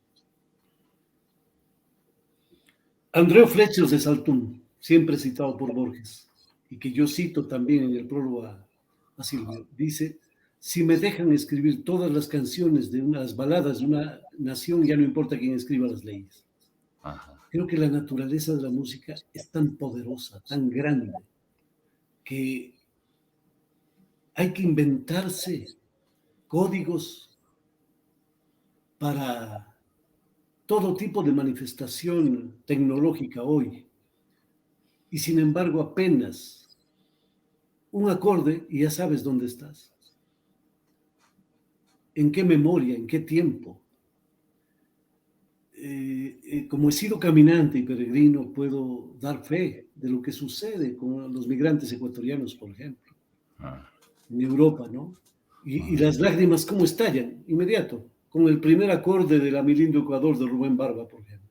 Andreu Fletcher de Saltum, siempre citado por Borges, y que yo cito también en el prólogo a Silvio, dice, si me dejan escribir todas las canciones de unas baladas de una nación, ya no importa quién escriba las leyes. Ajá. Creo que la naturaleza de la música es tan poderosa, tan grande, que hay que inventarse códigos para todo tipo de manifestación tecnológica hoy. Y sin embargo, apenas un acorde y ya sabes dónde estás. En qué memoria, en qué tiempo. Como he sido caminante y peregrino, puedo dar fe de lo que sucede con los migrantes ecuatorianos, por ejemplo, Ah. en Europa, ¿no? Y las lágrimas, ¿cómo estallan? Inmediato, con el primer acorde de La Mi Lindo Ecuador de Rubén Barba, por ejemplo.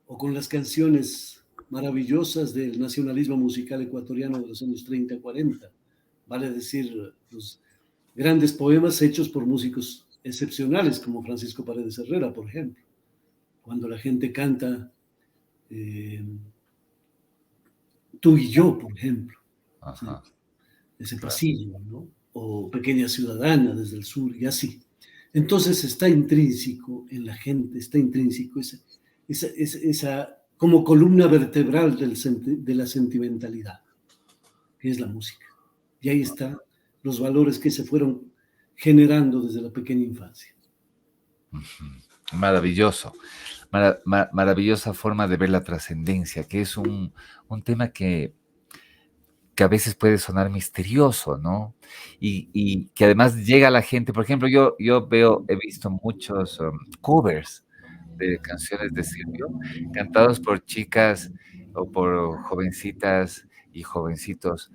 O con las canciones maravillosas del nacionalismo musical ecuatoriano de los años 30, 40. Vale decir, los grandes poemas hechos por músicos excepcionales, como Francisco Paredes Herrera, por ejemplo. Cuando la gente canta Tú y yo, por ejemplo. ¿Sí? Ajá. Ese Claro. pasillo, ¿no? O Pequeña Ciudadana desde el sur y así. Entonces está intrínseco en la gente, está intrínseco esa como columna vertebral de la sentimentalidad, que es la música. Y ahí están los valores que se fueron generando desde la pequeña infancia. Maravilloso. Maravillosa forma de ver la trascendencia, que es un tema que a veces puede sonar misterioso, ¿no? Y que además llega a la gente. Por ejemplo, he visto muchos covers de canciones de Silvio, cantados por chicas o por jovencitas y jovencitos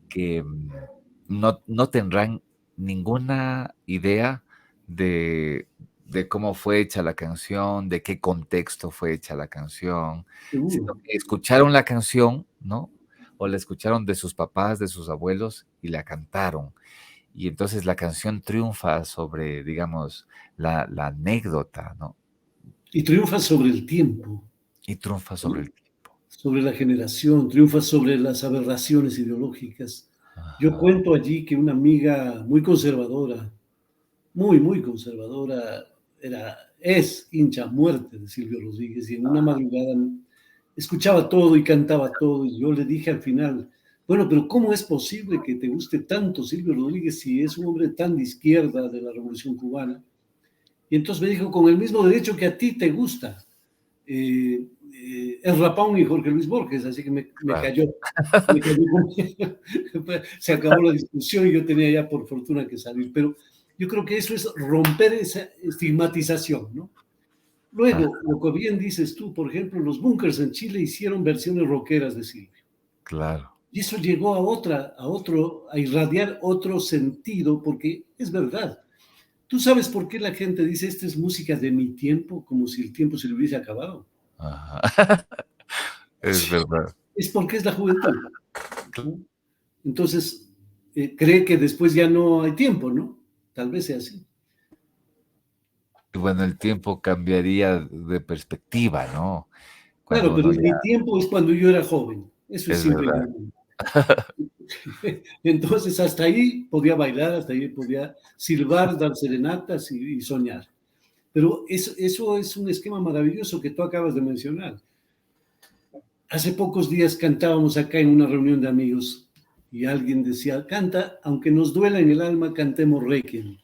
que no tendrán ninguna idea de, de cómo fue hecha la canción, de qué contexto fue hecha la canción, sino seguro. que escucharon la canción, ¿no? O la escucharon de sus papás, de sus abuelos y la cantaron. Y entonces la canción triunfa sobre, digamos, la anécdota, ¿no? Y triunfa sobre el tiempo, Y triunfa sobre ¿no? el tiempo. Sobre la generación, triunfa sobre las aberraciones ideológicas. Yo Ajá, cuento allí que una amiga muy conservadora, muy conservadora, es hincha a muerte de Silvio Rodríguez, y en una madrugada escuchaba todo y cantaba todo, y yo le dije al final, bueno, pero ¿cómo es posible que te guste tanto Silvio Rodríguez si es un hombre tan de izquierda de la Revolución Cubana? Y entonces me dijo, con el mismo derecho que a ti te gusta el Rapón y Jorge Luis Borges, así que me claro. cayó. Me cayó se acabó la discusión y yo tenía ya por fortuna que salir, pero yo creo que eso es romper esa estigmatización, ¿no? Ah, Luego, lo que bien dices tú, por ejemplo, los Bunkers en Chile hicieron versiones rockeras de Silvio. claro. Y eso llegó a irradiar otro sentido, porque es verdad. ¿Tú sabes por qué la gente dice esta es música de mi tiempo, como si el tiempo se le hubiese acabado? Ajá. Es verdad. Es porque es la juventud, ¿no? Entonces, cree que después ya no hay tiempo, ¿no? Tal vez sea así. Y bueno, el tiempo cambiaría de perspectiva, ¿no? Claro, Cuando pero uno ya mi tiempo es cuando yo era joven. Eso es es verdad. simplemente. Entonces, hasta ahí podía bailar, hasta ahí podía silbar, dar serenatas y soñar. Pero eso es un esquema maravilloso que tú acabas de mencionar. Hace pocos días cantábamos acá en una reunión de amigos y alguien decía, canta, aunque nos duela en el alma, cantemos Requiem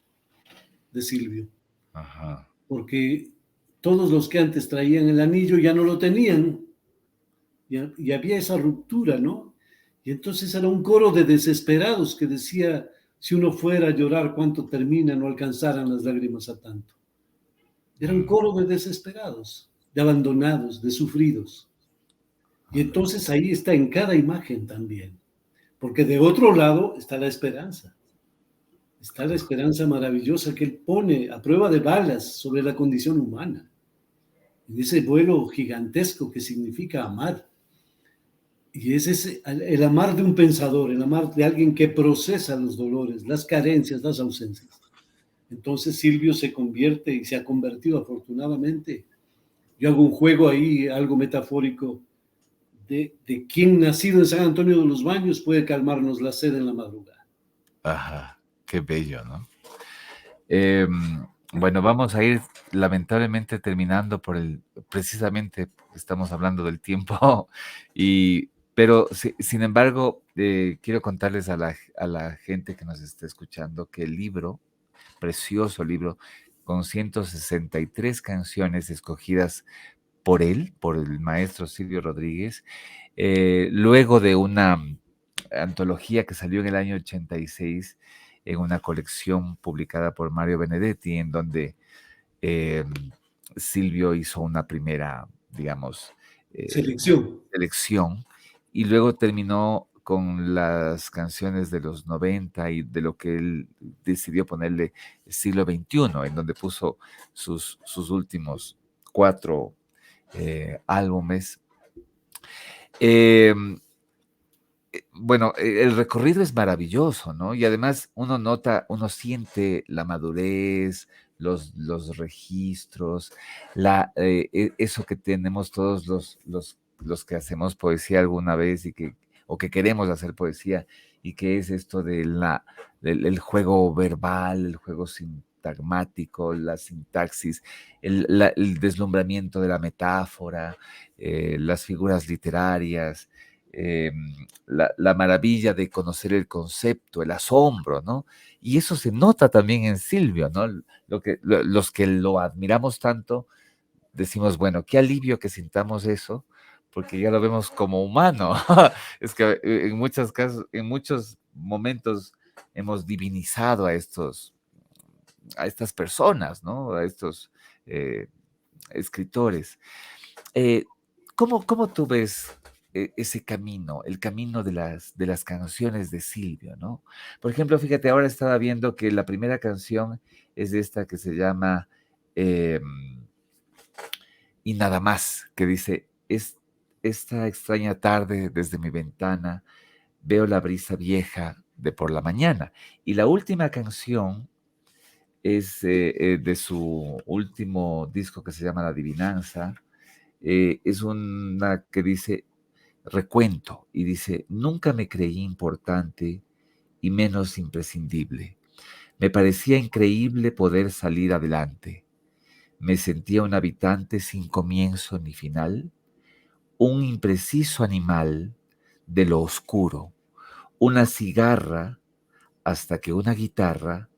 de Silvio, Ajá. porque todos los que antes traían el anillo ya no lo tenían y había esa ruptura, ¿no? Y entonces era un coro de desesperados que decía, si uno fuera a llorar, ¿cuánto termina? No alcanzaran las lágrimas a tanto. Era un Mm, coro de desesperados, de abandonados, de sufridos. Y entonces ahí está en cada imagen también, porque de otro lado está la esperanza maravillosa que él pone a prueba de balas sobre la condición humana, en ese vuelo gigantesco que significa amar. Y es el amar de un pensador, el amar de alguien que procesa los dolores, las carencias, las ausencias. Entonces Silvio se convierte y se ha convertido afortunadamente. Yo hago un juego ahí, algo metafórico, de quién nacido en San Antonio de los Baños puede calmarnos la sed en la madrugada. ajá. Qué bello, ¿no? Bueno, vamos a ir lamentablemente terminando precisamente estamos hablando del tiempo, pero sin embargo, quiero contarles a la gente que nos está escuchando que el libro, precioso libro, con 163 canciones escogidas por él, por el maestro Silvio Rodríguez, luego de una antología que salió en el año 86 en una colección publicada por Mario Benedetti, en donde eh, Silvio hizo una primera, digamos, eh, Selección. selección y luego terminó con las canciones de los 90 y de lo que él decidió ponerle siglo XXI, en donde puso sus últimos 4 álbumes. Eh, bueno, el recorrido es maravilloso, ¿no? Y además uno nota, uno siente la madurez, los registros, eso que tenemos todos los que hacemos poesía alguna vez o que queremos hacer poesía, y que es esto del juego verbal, el juego sintagmático, la sintaxis, el deslumbramiento de la metáfora, las figuras literarias, eh, la maravilla de conocer el concepto, el asombro, ¿no? Y eso se nota también en Silvio, ¿no? Los que lo admiramos tanto, decimos, bueno, qué alivio que sintamos eso, porque ya lo vemos como humano. Es que en muchos casos, en muchos momentos hemos divinizado a estas personas, ¿no? A estos eh, escritores. Eh, ¿cómo tú ves ese camino, el camino de las canciones de Silvio, ¿no? Por ejemplo, fíjate, ahora estaba viendo que la primera canción es esta que se llama eh, y nada más, que dice, esta extraña tarde desde mi ventana veo la brisa vieja de por la mañana. Y la última canción es de su último disco que se llama La Adivinanza. Es una que dice recuento y dice, nunca me creí importante y menos imprescindible. Me parecía increíble poder salir adelante. Me sentía un habitante sin comienzo ni final, un impreciso animal de lo oscuro, una cigarra hasta que una guitarra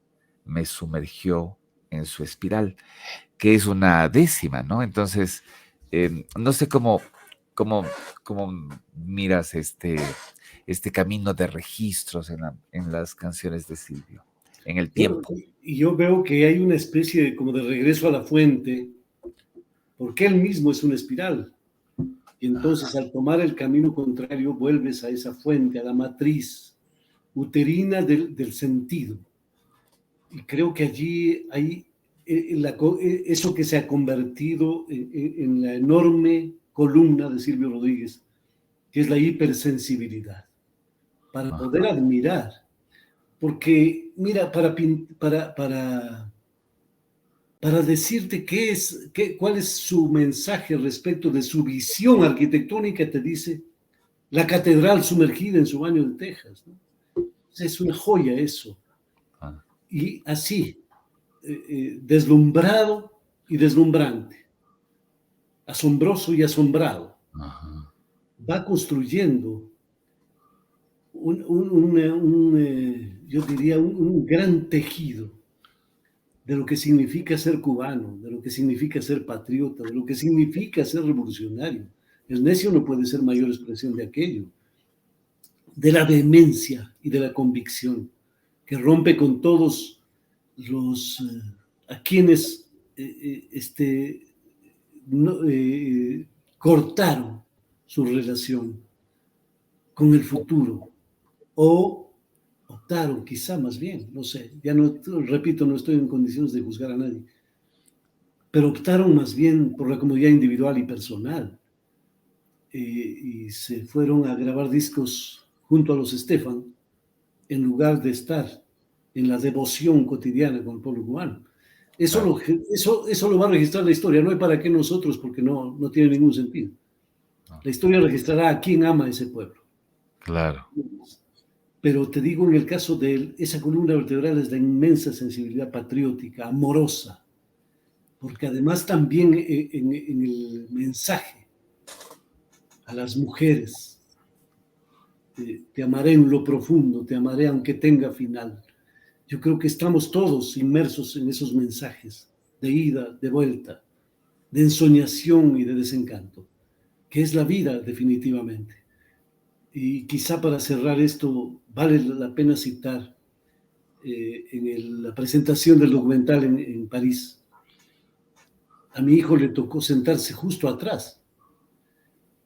me sumergió en su espiral, que es una décima, ¿no? Entonces, no sé cómo, cómo miras este camino de registros en las canciones de Silvio, en el Bueno, tiempo. y yo veo que hay una especie de, como de regreso a la fuente, porque él mismo es una espiral. Y entonces al tomar el camino contrario vuelves a esa fuente, a la matriz uterina del sentido. Y creo que allí hay eso que se ha convertido en la enorme columna de Silvio Rodríguez, que es la hipersensibilidad, para Ah, poder admirar. Porque, mira, para decirte cuál es su mensaje respecto de su visión arquitectónica, te dice la catedral sumergida en su baño de Texas, ¿no? Es una joya eso. ah, Y así, deslumbrado y deslumbrante, asombroso y asombrado, ajá, va construyendo yo diría, un gran tejido de lo que significa ser cubano, de lo que significa ser patriota, de lo que significa ser revolucionario. El necio no puede ser mayor expresión de aquello, de la vehemencia y de la convicción, que rompe con todos los a quienes no, cortaron su relación con el futuro o optaron, quizá más bien, no sé, ya no, repito, no estoy en condiciones de juzgar a nadie, pero optaron más bien por la comodidad individual y personal y se fueron a grabar discos junto a los Estefan en lugar de estar en la devoción cotidiana con el pueblo cubano. claro, Eso lo va a registrar la historia, no hay para qué nosotros, porque no tiene ningún sentido. no, La historia registrará a quién ama ese pueblo. claro. Pero te digo, en el caso de él, esa columna vertebral es la inmensa sensibilidad patriótica, amorosa, porque además también en el mensaje a las mujeres, te amaré en lo profundo, te amaré aunque tenga final. Yo creo que estamos todos inmersos en esos mensajes de ida, de vuelta, de ensoñación y de desencanto, que es la vida definitivamente. Y quizá para cerrar esto, vale la pena citar la presentación del documental en París. A mi hijo le tocó sentarse justo atrás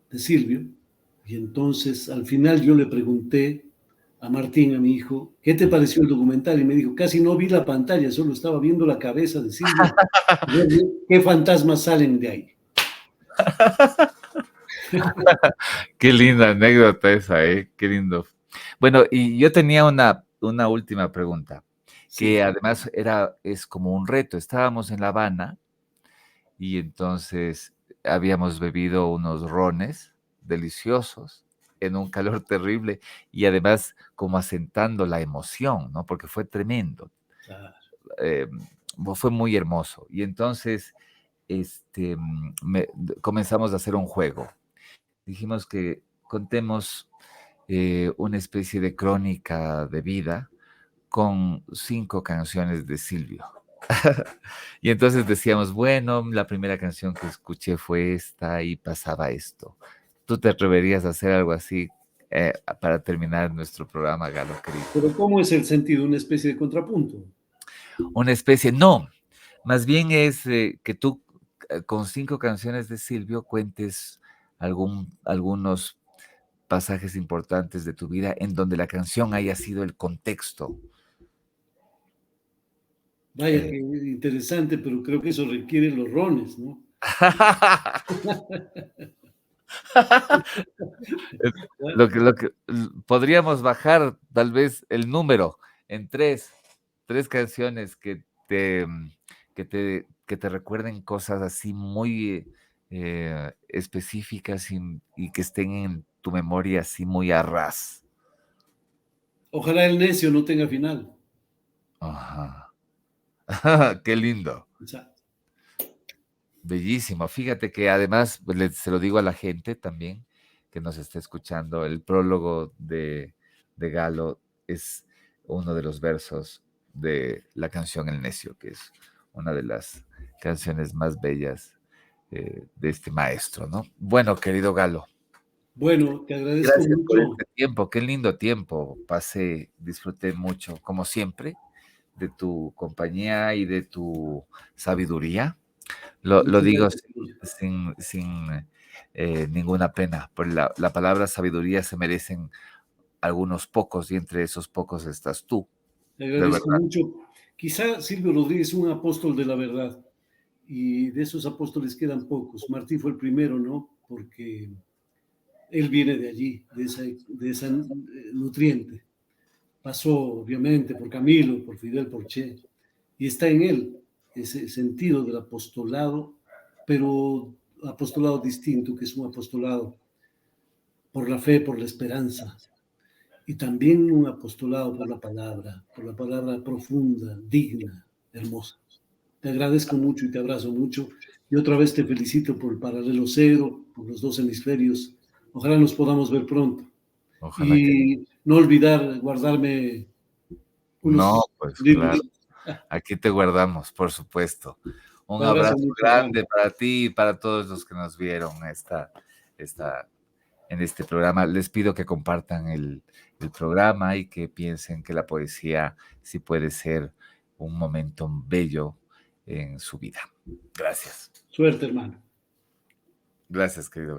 de Silvio, y entonces al final yo le pregunté a Martín, a mi hijo, ¿qué te pareció el documental? Y me dijo, casi no vi la pantalla, solo estaba viendo la cabeza de Silvio. ¿Qué fantasmas salen de ahí? Qué linda anécdota esa, ¿eh? Qué lindo. Bueno, y yo tenía una última pregunta, que Sí, además es como un reto. Estábamos en La Habana y entonces habíamos bebido unos rones deliciosos en un calor terrible y además como asentando la emoción, ¿no? Porque fue tremendo, claro. eh, fue muy hermoso. Y entonces comenzamos a hacer un juego. Dijimos que contemos una especie de crónica de vida con 5 canciones de Silvio. Y entonces decíamos, bueno, la primera canción que escuché fue esta y pasaba esto. ¿Tú te atreverías a hacer algo así para terminar nuestro programa, Galo, querido? Pero ¿cómo es el sentido? Una especie de contrapunto. Una especie, no, más bien es que tú con 5 canciones de Silvio cuentes algunos pasajes importantes de tu vida en donde la canción haya sido el contexto. Vaya que interesante, pero creo que eso requiere los rones, ¿no? Podríamos bajar tal vez el número en tres canciones que te recuerden cosas así muy específicas y que estén en tu memoria así muy a ras. Ojalá el necio no tenga final. Ajá. Qué lindo. Exacto. Bellísimo. Fíjate que además, pues, se lo digo a la gente también que nos está escuchando, el prólogo de Galo es uno de los versos de la canción El Necio, que es una de las canciones más bellas de este maestro, ¿no? Bueno, querido Galo, Bueno, te agradezco gracias por mucho. este tiempo, qué lindo tiempo. Pasé, disfruté mucho, como siempre, de tu compañía y de tu sabiduría. Lo Muchas digo gracias. sin ninguna pena, por la palabra sabiduría se merecen algunos pocos y entre esos pocos estás tú, Te de agradezco verdad. mucho. Quizá Silvio Rodríguez es un apóstol de la verdad y de esos apóstoles quedan pocos. Martí fue el primero, ¿no? Porque él viene de allí, de esa nutriente. Pasó, obviamente, por Camilo, por Fidel, por Che, y está en él ese sentido del apostolado, pero apostolado distinto, que es un apostolado por la fe, por la esperanza, y también un apostolado por la palabra profunda, digna, hermosa. Te agradezco mucho y te abrazo mucho. Y otra vez te felicito por el paralelo cero, por los dos hemisferios. Ojalá nos podamos ver pronto. Ojalá que Y no olvidar guardarme no, unos pues claro, libros. aquí te guardamos, por supuesto. Te Un abrazo abrazo mucho, hermano. grande para ti y para todos los que nos vieron esta, en este programa. Les pido que compartan el programa y que piensen que la poesía sí puede ser un momento bello en su vida. Gracias. Suerte, hermano. Gracias, querido.